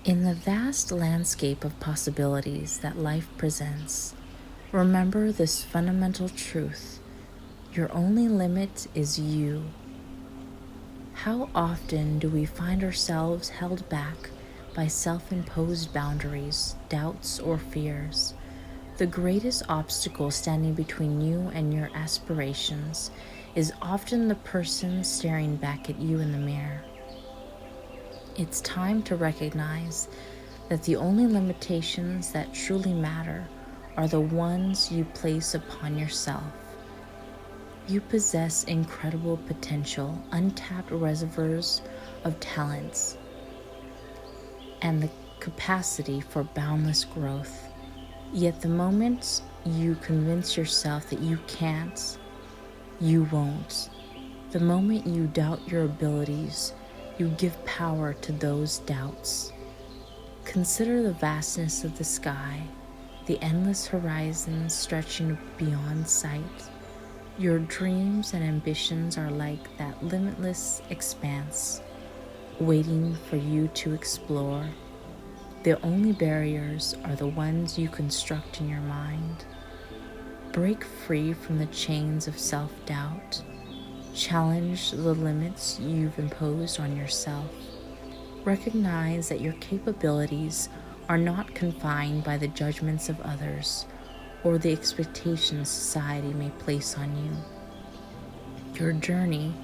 In the vast landscape of possibilities that life presents, remember this fundamental truth: your only limit is you. How often do we find ourselves held back by self-imposed boundaries, doubts, or fears? The greatest obstacle standing between you and your aspirations is often the person staring back at you in the mirror. It's time to recognize that the only limitations that truly matter are the ones you place upon yourself. You possess incredible potential, untapped reservoirs of talents, and the capacity for boundless growth. Yet the moment you convince yourself that you can't, you won't. The moment you doubt your abilities, you give power to those doubts. Consider the vastness of the sky, the endless horizons stretching beyond sight. Your dreams and ambitions are like that limitless expanse, waiting for you to explore. The only barriers are the ones you construct in your mind. Break free from the chains of self-doubt. Challenge the limits you've imposed on yourself. Recognize that your capabilities are not confined by the judgments of others or the expectations society may place on you. Your journey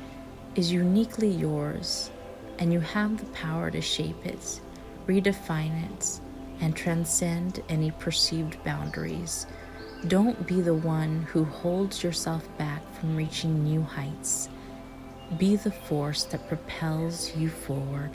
is uniquely yours, and you have the power to shape it, redefine it, and transcend any perceived boundaries. Don't be the one who holds yourself back from reaching new heights. Be the force that propels you forward.